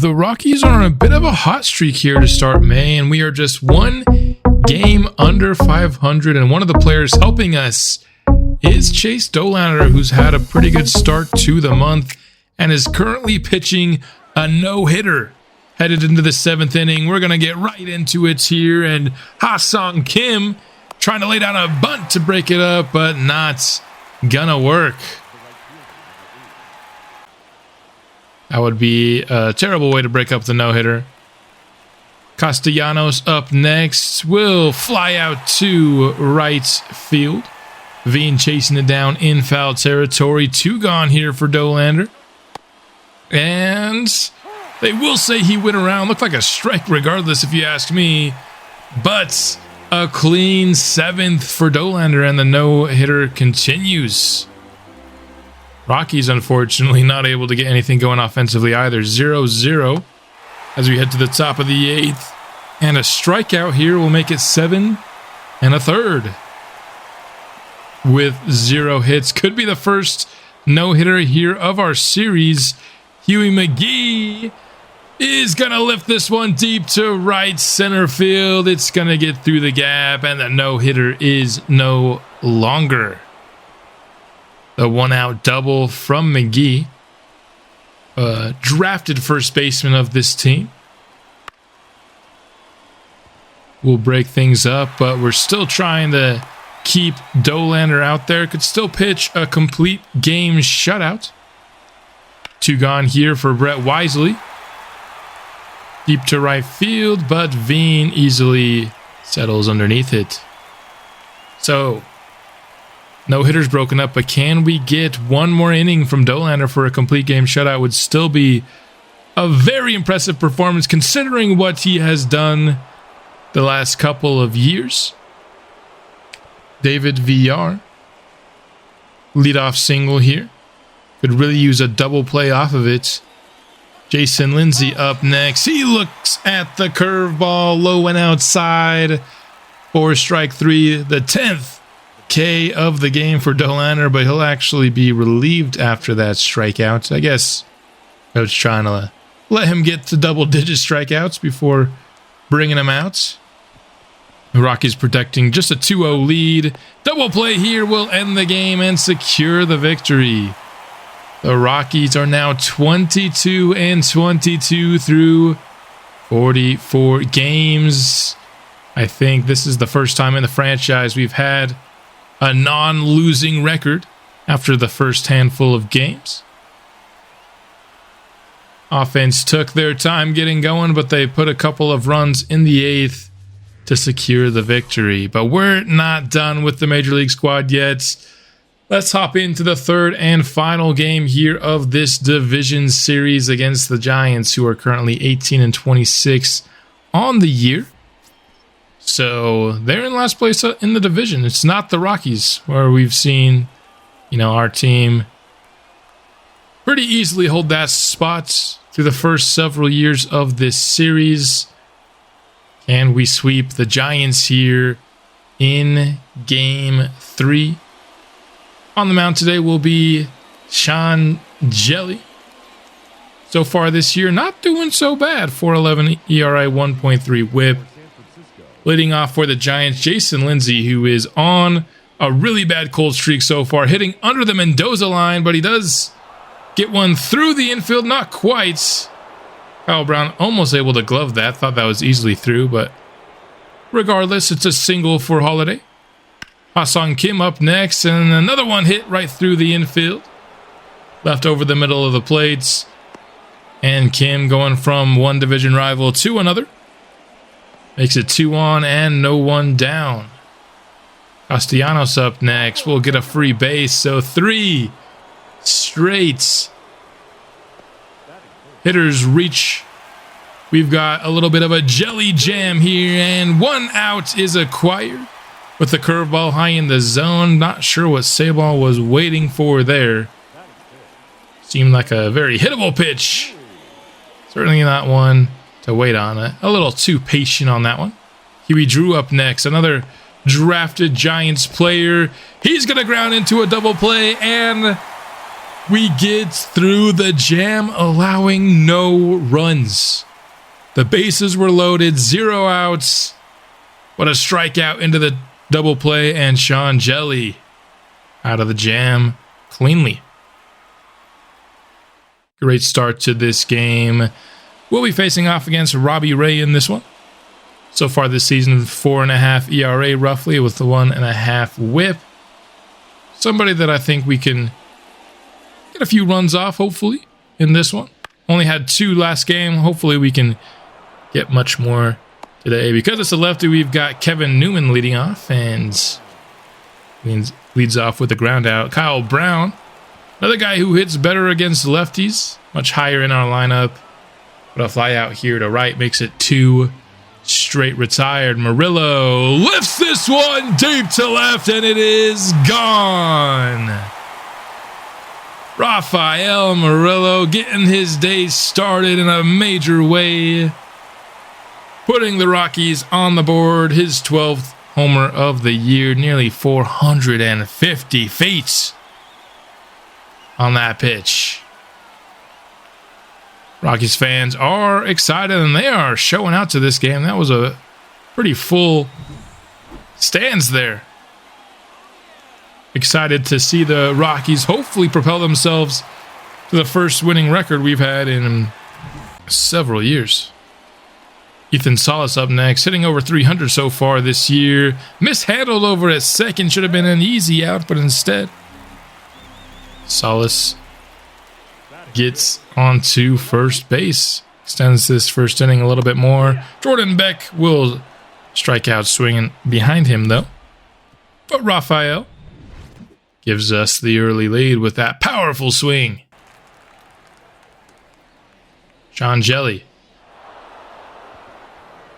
The Rockies are on a bit of a hot streak here to start May, and we are just one game under 500. And one of the players helping us is Chase Dollander, who's had a pretty good start to the month and is currently pitching a no-hitter. Headed into the 7th inning, we're going to get right into it here. And Ha-Sung Kim trying to lay down a bunt to break it up, but not gonna work. That would be a terrible way to break up the no-hitter. Castellanos up next. Will fly out to right field. Veen chasing it down in foul territory. 2 gone here for Dollander. And they will say he went around. Looked like a strike regardless if you ask me. But a clean 7th for Dollander, and the no-hitter continues. Rockies, unfortunately, not able to get anything going offensively either. 0-0 as we head to the top of the 8th. And a strikeout here will make it 7 1/3. With 0 hits. Could be the first no-hitter here of our series. Huey McGee is going to lift this one deep to right center field. It's going to get through the gap, and the no-hitter is no longer. The 1-out double from McGee. Drafted first baseman of this team. We'll break things up, but we're still trying to keep Dollander out there. Could still pitch a complete game shutout. 2 gone here for Brett Wisely. Deep to right field, but Veen easily settles underneath it. So, no hitters broken up, but can we get one more inning from Dollander for a complete game shutout? Would still be a very impressive performance considering what he has done the last couple of years. David VR, leadoff single here. Could really use a double play off of it. Jason Lindsay up next. He looks at the curveball, low and outside for strike 3, the 10th K of the game for Dollander, but he'll actually be relieved after that strikeout. I guess coach trying to let him get to double-digit strikeouts before bringing him out. The Rockies protecting just a 2-0 lead. Double play here will end the game and secure the victory. The Rockies are now 22-22 through 44 games. I think this is the first time in the franchise we've had a non-losing record after the first handful of games. Offense took their time getting going, but they put a couple of runs in the 8th to secure the victory. But we're not done with the Major League squad yet. Let's hop into the 3rd and final game here of this division series against the Giants, who are currently 18-26 on the year. So they're in last place in the division. It's not the Rockies, where we've seen, our team pretty easily hold that spot through the first several years of this series. And we sweep the Giants here in Game 3. On the mound today will be Sean Jelly. So far this year, not doing so bad. 4.11 ERA, 1.3 WHIP. Leading off for the Giants, Jason Lindsay, who is on a really bad cold streak so far, hitting under the Mendoza line, but he does get one through the infield, not quite. Kyle Brown almost able to glove that. Thought that was easily through, but regardless, it's a single for Holiday. Ha-Sung Kim up next, and another one hit right through the infield. Left over the middle of the plates. And Kim going from one division rival to another. Makes it 2 on and no one down. Castellanos up next. We'll get a free base, so 3 straight hitters reach. We've got a little bit of a jelly jam here, and 1 out is acquired. With the curveball high in the zone. Not sure what Sabal was waiting for there. Seemed like a very hittable pitch. Certainly not one to wait on. A little too patient on that one. Huey Drew up next. Another drafted Giants player. He's going to ground into a double play, and We get through the jam, allowing no runs. The bases were loaded, 0 outs. What a strikeout into the double play, and Sean Jelly out of the jam cleanly. Great start to this game. We'll be facing off against Robbie Ray in this one. So far this season, 4.5 ERA roughly with the 1.5 whip. Somebody that I think we can get a few runs off, hopefully, in this one. Only had 2 last game. Hopefully we can get much more today. Because it's a lefty, we've got Kevin Newman leading off, and leads off with a ground out. Kyle Brown, another guy who hits better against lefties, much higher in our lineup. But a fly out here to right makes it 2 straight retired. Murillo lifts this one deep to left, and it is gone. Rafael Murillo getting his day started in a major way, putting the Rockies on the board. His 12th homer of the year, nearly 450 feet on that pitch. Rockies fans are excited, and they are showing out to this game. That was a pretty full stands there. Excited to see the Rockies hopefully propel themselves to the first winning record we've had in several years. Ethan Salas up next, hitting over 300 so far this year. Mishandled over at second, should have been an easy out, but instead Salas gets onto first base. Extends this first inning a little bit more. Jordan Beck will strike out swinging behind him, though. But Rafael gives us the early lead with that powerful swing. Sean Jelly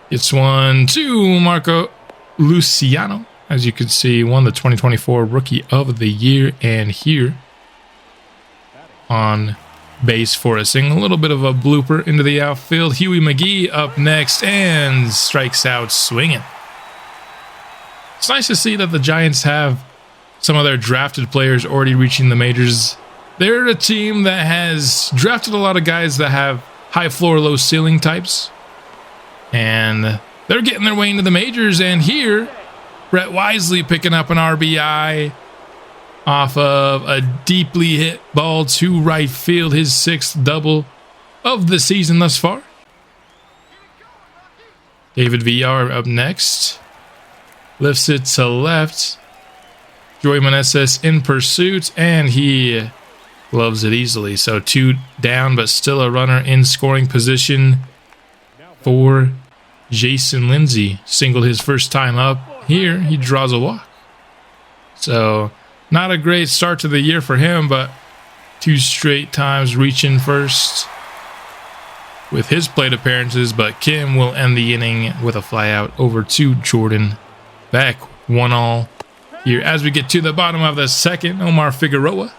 gets one to Marco Luciano. As you can see, won the 2024 Rookie of the Year, and here on base for a single. A little bit of a blooper into the outfield. Huey McGee up next and strikes out swinging. It's nice to see that the Giants have some of their drafted players already reaching the majors. They're a team that has drafted a lot of guys that have high floor, low ceiling types. And they're getting their way into the majors. And here, Brett Wisely picking up an RBI off of a deeply hit ball to right field, his 6th double of the season thus far. David Villar up next. Lifts it to left. Joey Meneses in pursuit, and he gloves it easily. So 2 down, but still a runner in scoring position for Jason Lindsay. Singled his first time up. Here, he draws a walk. So not a great start to the year for him, but 2 straight times reaching first with his plate appearances. But Kim will end the inning with a fly out over to Jordan Beck. 1-all here as we get to the bottom of the second. Omar Figueroa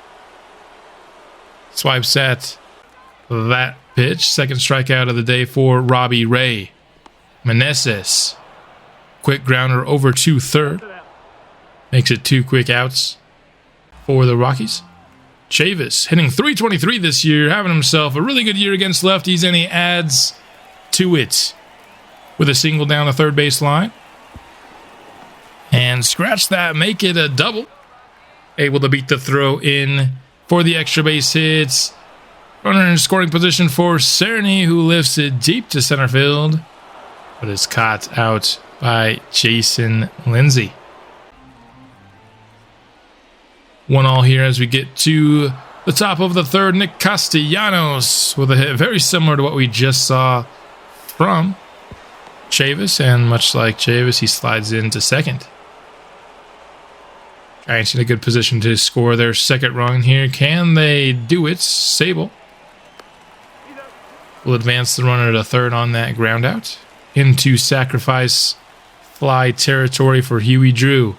swipes at that pitch. Second strikeout of the day for Robbie Ray. Meneses, quick grounder over to third. Makes it 2 quick outs for the Rockies. Chavis hitting .323 this year, having himself a really good year against lefties, and he adds to it with a single down the third base line. And scratch that, make it a double. Able to beat the throw in for the extra base hits. Runner in scoring position for Cerny, who lifts it deep to center field, but is caught out by Jason Lindsay. 1-all here as we get to the top of the third. Nick Castellanos with a hit very similar to what we just saw from Chavis, and much like Chavis, he slides into second. Giants in a good position to score their second run here. Can they do it? Sable will advance the runner to third on that ground out. Into sacrifice fly territory for Huey Drew.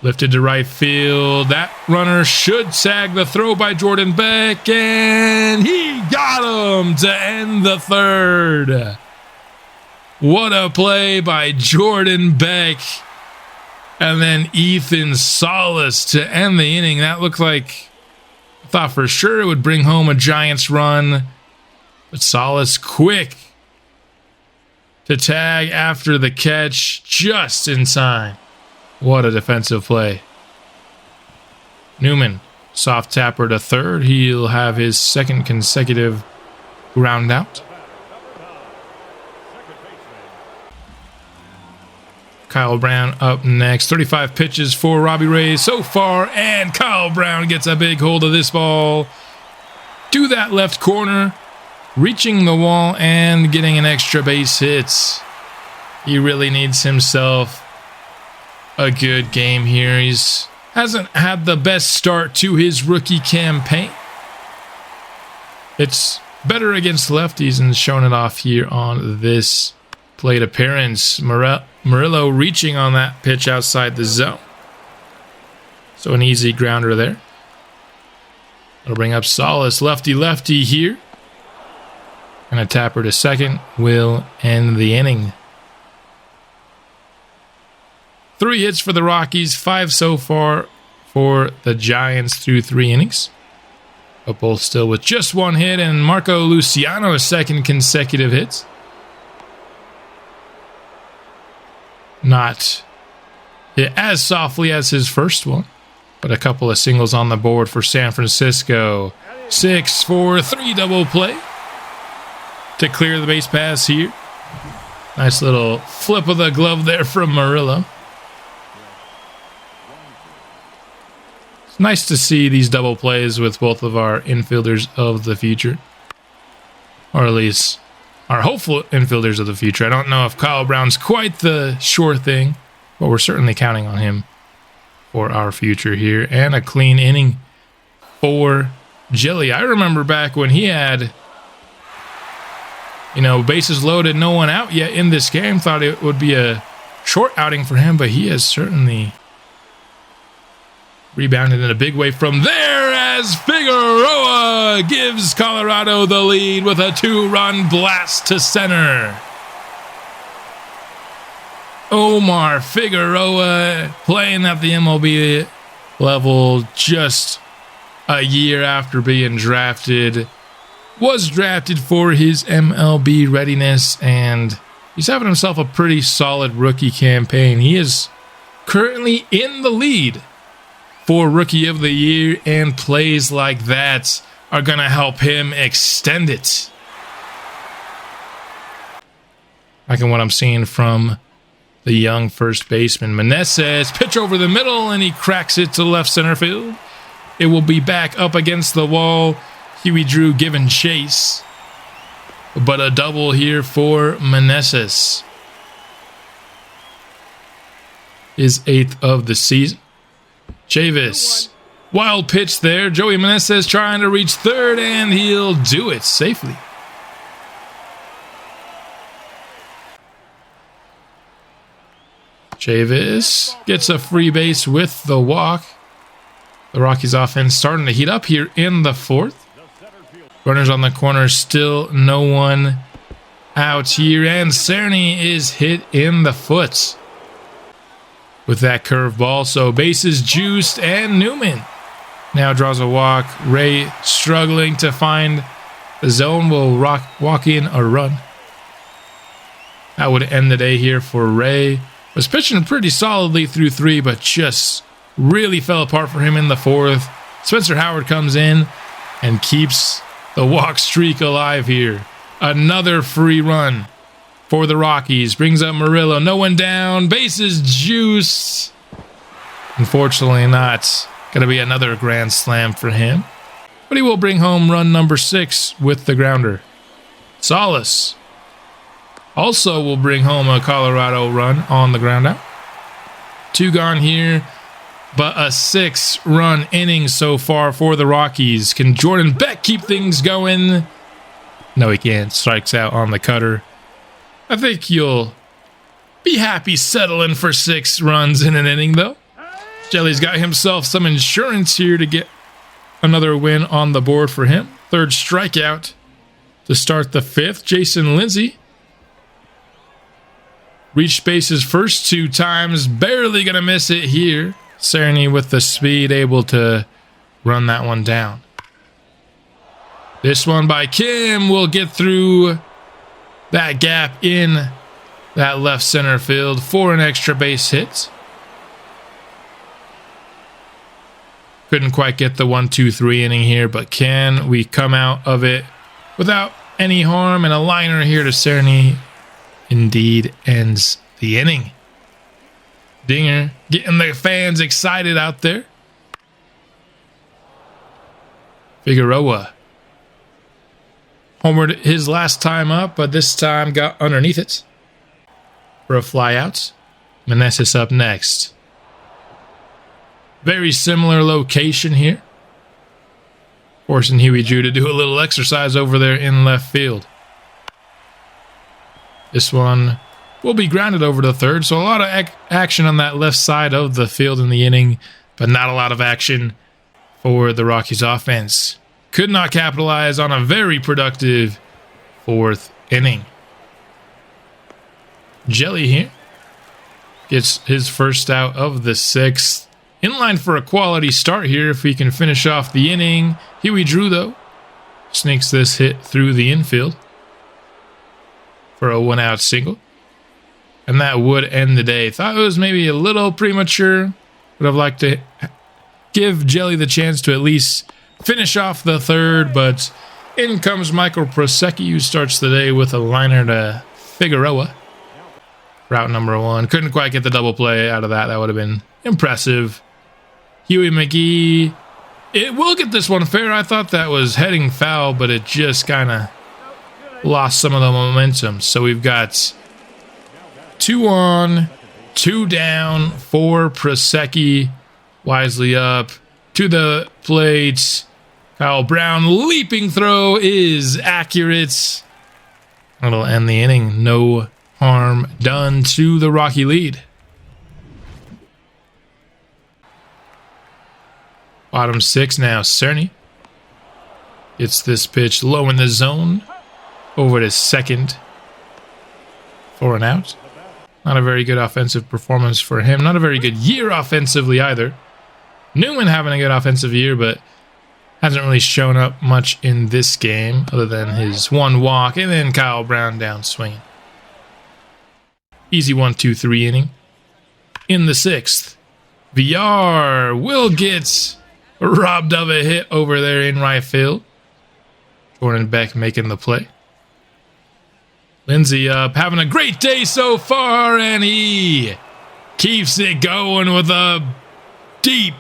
Lifted to right field. That runner should sag the throw by Jordan Beck, and he got him to end the third. What a play by Jordan Beck. And then Ethan Salas to end the inning. That looked like Thought for sure it would bring home a Giants run, but Salas quick to tag after the catch just in time. What a defensive play. Newman, soft tapper to third. He'll have his second consecutive ground out. Kyle Brown up next. 35 pitches for Robbie Ray so far, and Kyle Brown gets a big hold of this ball to that left corner, reaching the wall and getting an extra base hit. He really needs himself a good game here. He's hasn't had the best start to his rookie campaign. It's better against lefties and showing it off here on this plate appearance. Murillo reaching on that pitch outside the zone. So an easy grounder there. It'll bring up Salas, lefty here. And a tapper to second will end the inning. 3 hits for the Rockies, 5 so far for the Giants through 3 innings. But both still with just 1 hit, and Marco Luciano's second consecutive hits. Not hit as softly as his first one, but a couple of singles on the board for San Francisco. 6-4-3 double play to clear the base pass here. Nice little flip of the glove there from Murillo. It's nice to see these double plays with both of our infielders of the future, or at least our hopeful infielders of the future. I don't know if Kyle Brown's quite the sure thing, but we're certainly counting on him for our future here. And a clean inning for Jelly. I remember back when he had, bases loaded, no one out yet in this game. Thought it would be a short outing for him, but he has certainly rebounded in a big way from there as Figueroa gives Colorado the lead with a 2-run blast to center. Omar Figueroa playing at the MLB level just a year after being drafted. Was drafted for his MLB readiness, and he's having himself a pretty solid rookie campaign. He is currently in the lead for Rookie of the Year, and plays like that are going to help him extend it. Liking what I'm seeing from the young first baseman. Meneses, pitch over the middle, and he cracks it to left center field. It will be back up against the wall. Huey Drew giving chase, but a double here for Meneses. His 8th of the season. Chavis, wild pitch there. Joey Meneses trying to reach third, and he'll do it safely. Chavis gets a free base with the walk. The Rockies offense starting to heat up here in the 4th. Runners on the corner, still no one out here, and Cerny is hit in the foot with that curveball. So bases juiced, and Newman now draws a walk. Ray struggling to find the zone, will walk in a run. That would end the day here for Ray. Was pitching pretty solidly through 3, but just really fell apart for him in the 4th. Spencer Howard comes in and keeps the walk streak alive here. Another free run for the Rockies. Brings up Murillo. No one down. Bases juiced. Unfortunately not going to be another grand slam for him. But he will bring home run number 6 with the grounder. Salas also will bring home a Colorado run on the ground out. 2 gone here, but a 6-run inning so far for the Rockies. Can Jordan Beck keep things going? No, he can't. Strikes out on the cutter. I think you'll be happy settling for 6 runs in an inning, though. Jelly's got himself some insurance here to get another win on the board for him. 3rd strikeout to start the 5th. Jason Lindsay reached bases first 2 times. Barely going to miss it here. Cerny with the speed, able to run that one down. This one by Kim will get through that gap in that left center field for an extra base hit. Couldn't quite get the 1-2-3 inning here, but can we come out of it without any harm? And a liner here to Cerny indeed ends the inning. Dinger getting the fans excited out there. Figueroa homered his last time up, but this time got underneath it for a fly out. Meneses up next. Very similar location here. Forcing Huey Drew to do a little exercise over there in left field. This one will be grounded over to third, so a lot of action on that left side of the field in the inning, but not a lot of action for the Rockies offense. Could not capitalize on a very productive fourth inning. Jelly here gets his first out of the sixth. In line for a quality start here if we can finish off the inning. Huey Drew, though, sneaks this hit through the infield for a one-out single. And that would end the day. Thought it was maybe a little premature. Would have liked to give Jelly the chance to at least finish off the third, but in comes Michael Prosecki, who starts the day with a liner to Figueroa. Route number one. Couldn't quite get the double play out of that. That would have been impressive. Huey McGee, it will get this one fair. I thought that was heading foul, but it just kind of lost some of the momentum. So we've got 2 on, 2 down for Prosecki. Wisely up to the plate. Kyle Brown leaping throw is accurate. That'll end the inning. No harm done to the Rocky lead. Bottom 6 now. Cerny gets this pitch low in the zone. Over to second for an out. Not a very good offensive performance for him. Not a very good year offensively either. Newman having a good offensive year, but hasn't really shown up much in this game other than his one walk and then Kyle Brown down swinging. Easy 1-2-3 inning. In the 6th, VR will get robbed of a hit over there in right field. Jordan Beck making the play. Lindsey up, having a great day so far, and he keeps it going with a deep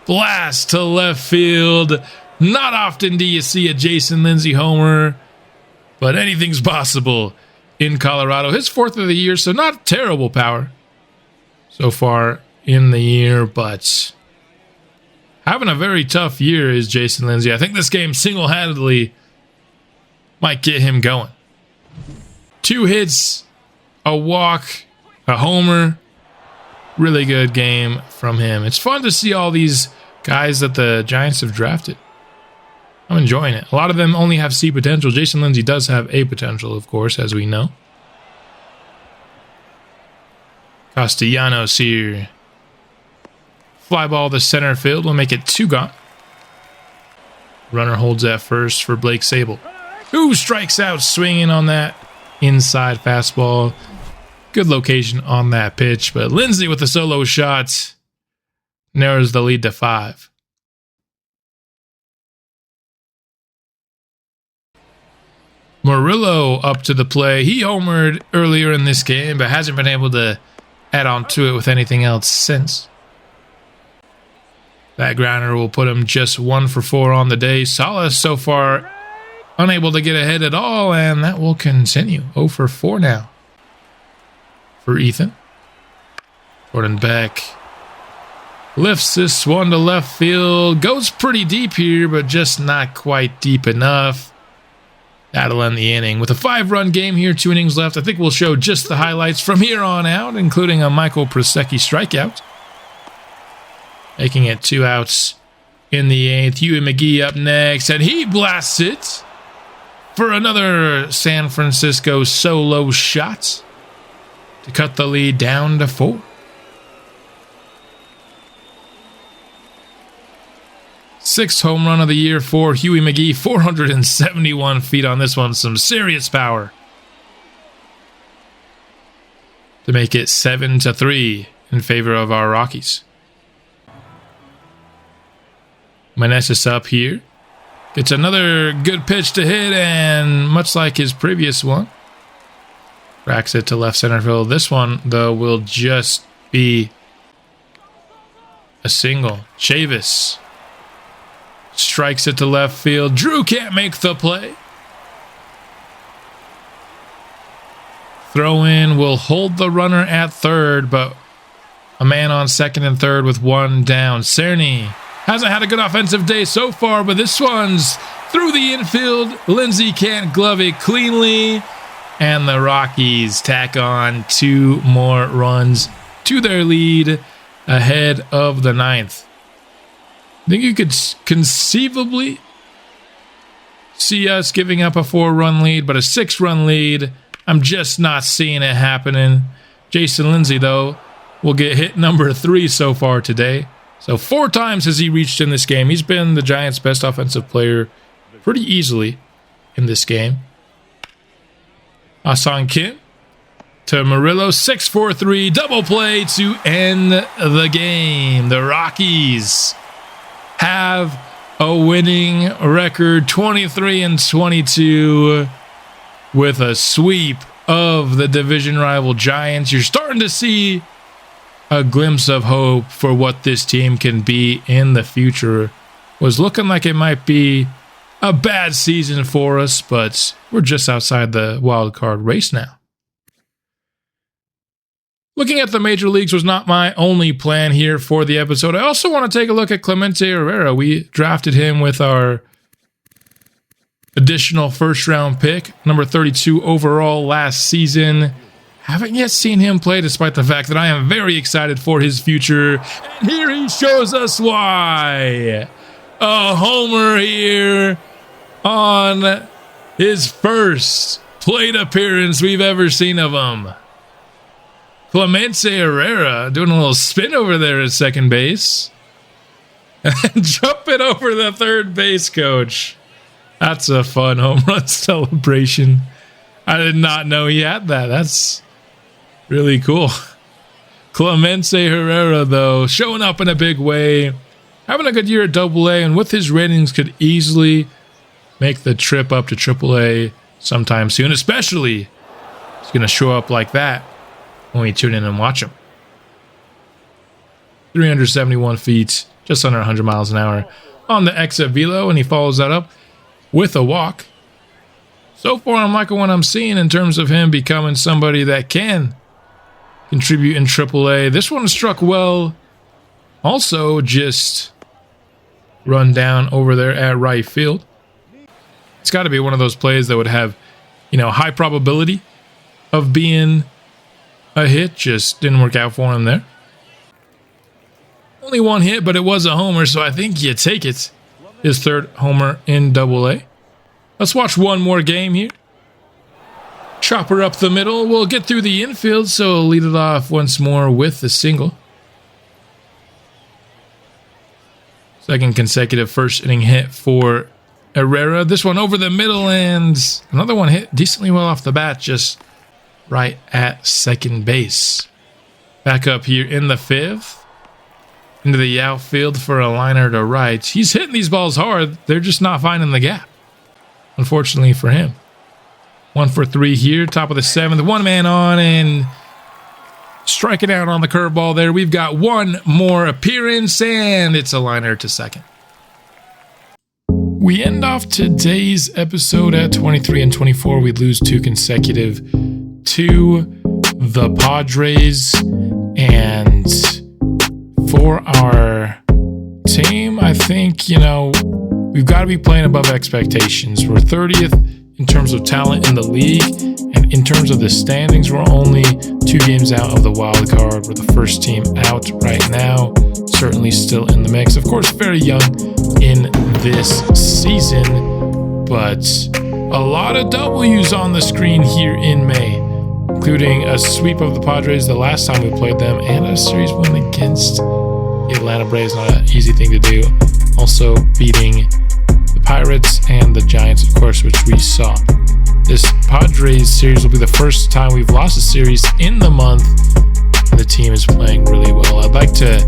blast to left field. Not often do you see a Jason Lindsey homer, but anything's possible in Colorado. His 4th of the year, so not terrible power so far in the year, but having a very tough year is Jason Lindsey. I think this game single-handedly might get him going. 2 hits, a walk, a homer. Really good game from him. It's fun to see all these guys that the Giants have drafted. I'm enjoying it. A lot of them only have C potential. Jason Lindsey does have A potential, of course, as we know. Castellanos here. Fly ball to center field will make it 2 gone. Runner holds at first for Blake Sable, who strikes out swinging on that inside fastball. Good location on that pitch, but Lindsey with the solo shot narrows the lead to 5. Murillo up to the play. He homered earlier in this game, but hasn't been able to add on to it with anything else since. That grounder will put him just 1 for 4 on the day. Salas so far unable to get ahead at all, and that will continue. 0 for 4 now for Ethan. Jordan Beck lifts this one to left field. Goes pretty deep here, but just not quite deep enough. That'll end the inning. With a 5-run game here, 2 innings left, I think we'll show just the highlights from here on out, including a Michael Prosecki strikeout. Making it 2 outs in the 8th. Huey McGee up next, and he blasts it for another San Francisco solo shot to cut the lead down to 4. 6th home run of the year for Huey McGee. 471 feet on this one. Some serious power to make it 7-3 in favor of our Rockies. Meneses up here. Gets another good pitch to hit, and much like his previous one, cracks it to left center field. This one, though, will just be a single. Chavis strikes it to left field. Drew can't make the play. Throw in will hold the runner at third, but a man on second and third with one down. Cerny hasn't had a good offensive day so far, but this one's through the infield. Lindsey can't glove it cleanly, and the Rockies tack on 2 more runs to their lead ahead of the 9th. I think you could conceivably see us giving up a 4-run lead, but a 6-run lead, I'm just not seeing it happening. Jason Lindsey, though, will get hit number 3 so far today. So 4 times has he reached in this game. He's been the Giants' best offensive player pretty easily in this game. Ah-Sung Kim to Murillo. 6-4-3 double play to end the game. The Rockies have a winning record, 23-22, with a sweep of the division rival Giants. You're starting to see a glimpse of hope for what this team can be in the future. Was looking like it might be a bad season for us, but we're just outside the wild card race now. Looking at the major leagues was not my only plan here for the episode. I also want to take a look at Clemente Herrera. We drafted him with our additional first-round pick, number 32 overall last season. Haven't yet seen him play, despite the fact that I am very excited for his future. And here he shows us why. A homer here on his first plate appearance we've ever seen of him. Clemente Herrera doing a little spin over there at second base. And jumping over the third base coach. That's a fun home run celebration. I did not know he had that. That's really cool. Clemente Herrera, though, showing up in a big way. Having a good year at AA, and with his ratings could easily make the trip up to AAA sometime soon. Especially, he's going to show up like that when we tune in and watch him. 371 feet, just under 100 miles an hour on the exit velo, and he follows that up with a walk. So far, I'm liking what I'm seeing in terms of him becoming somebody that can contribute in AAA. This one struck well. Also, just run down over there at right field. It's got to be one of those plays that would have, high probability of being a hit. Just didn't work out for him there. Only one hit, but it was a homer, so I think you take it. His 3rd homer in AA. Let's watch one more game here. Chopper up the middle. We'll get through the infield, so we'll lead it off once more with the single. Second consecutive first inning hit for Herrera. This one over the middle, and another one hit decently well off the bat, just right at second base. Back up here in the 5th. Into the outfield for a liner to right. He's hitting these balls hard. They're just not finding the gap, unfortunately for him. 1 for 3 here, top of the 7th. One man on and striking out on the curveball there. We've got one more appearance, and it's a liner to second. We end off today's episode at 23-24. We lose 2 consecutive to the Padres. And for our team, I think, we've got to be playing above expectations. We're 30th in terms of talent in the league, and in terms of the standings, we're only 2 games out of the wild card. We're the first team out right now, certainly still in the mix. Of course, very young in this season, but a lot of W's on the screen here in May, including a sweep of the Padres the last time we played them, and a series win against the Atlanta Braves. Not an easy thing to do also beating the Pirates and the Giants, of course, which we saw. This Padres series will be the first time we've lost a series in the month, and the team is playing really well. I'd like to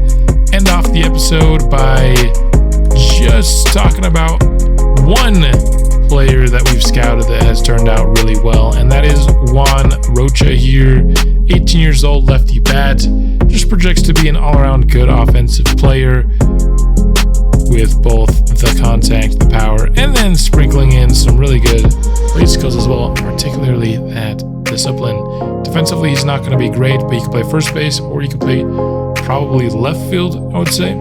end off the episode by just talking about one player that we've scouted that has turned out really well, and that is Juan Rocha here, 18 years old, lefty bat. Just projects to be an all-around good offensive player with both the contact, the power, and then sprinkling in some really good plate skills as well, particularly that discipline. Defensively, he's not going to be great, but he can play first base, or he can play probably left field, I would say.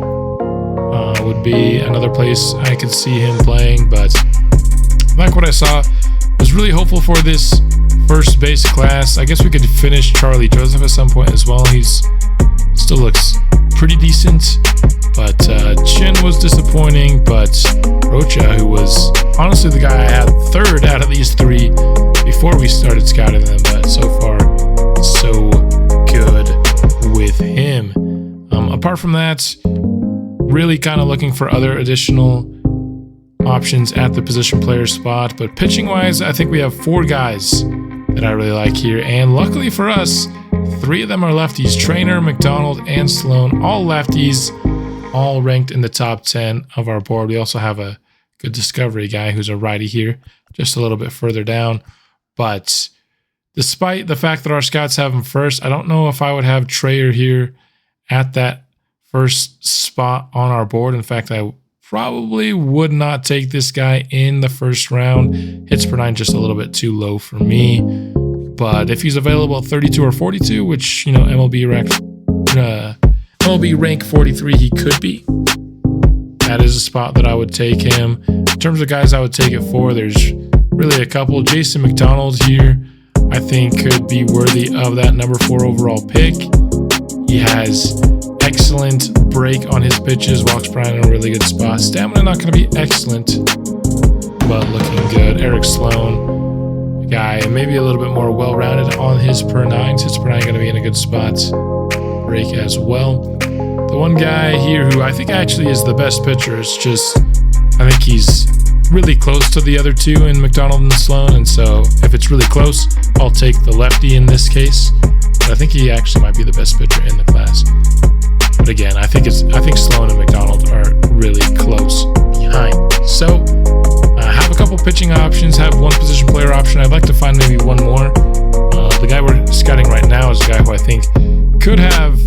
Would be another place I could see him playing, but like what I saw, was really hopeful for this first base class. I guess we could finish Charlie Joseph at some point as well. He's still looks pretty decent, but Chin was disappointing. But Rocha, who was honestly the guy I had third out of these three before we started scouting them, but so far so good with him. Apart from that, really kind of looking for other additional options at the position player spot, but pitching wise, I think we have 4 guys that I really like here, and luckily for us, 3 of them are lefties: Trainer, McDonald, and Sloan, all lefties, all ranked in the top 10 of our board. We also have a good discovery guy who's a righty here, just a little bit further down. But despite the fact that our scouts have him first, I don't know if I would have Trayer here at that first spot on our board. In fact, I probably would not take this guy in the first round. Hits per 9 just a little bit too low for me. But if he's available at 32 or 42, which, you know, MLB rank 43, he could be. That is a spot that I would take him. In terms of guys I would take it for, there's really a couple. Jason McDonald here, I think, could be worthy of that number 4 overall pick. He has excellent break on his pitches, walks Brian in a really good spot. Stamina not going to be excellent, but looking good. Eric Sloan, a guy maybe a little bit more well-rounded on his per 9s. His per 9 going to be in a good spot. Break as well. The one guy here who I think actually is the best pitcher, is just, I think he's really close to the other 2 in McDonald and Sloan, and so if it's really close, I'll take the lefty in this case. But I think he actually might be the best pitcher in the class. But again, I think Sloan and McDonald are really close behind. So have a couple pitching options, have one position player option. I'd like to find maybe one more. The guy we're scouting right now is a guy who I think could have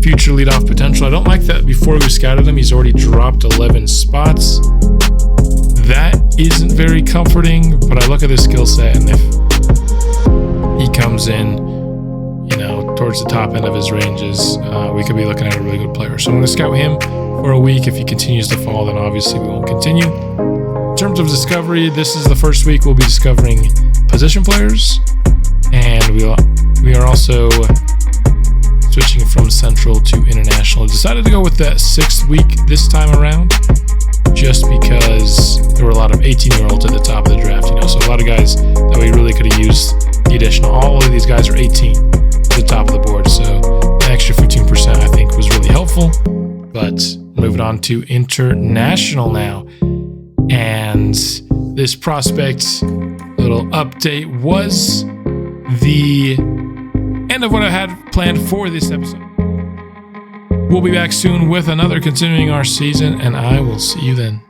future leadoff potential. I don't like that before we scouted him, he's already dropped 11 spots. That isn't very comforting, but I look at his skill set, and if he comes in, you know, towards the top end of his ranges, we could be looking at a really good player. So I'm going to scout him for a week. If he continues to fall, then obviously we won't continue. In terms of discovery, this is the first week we'll be discovering position players, and we are also switching from Central to International. Decided to go with that 6th week this time around, just because there were a lot of 18-year-olds at the top of the draft, you know, so a lot of guys that we really could have used the additional. All of these guys are 18 at the top of the board, so the extra 15% I think was really helpful. But moving on to International now, and this prospect little update was the end of what I had planned for this episode. We'll be back soon with another continuing our season, and I will see you then.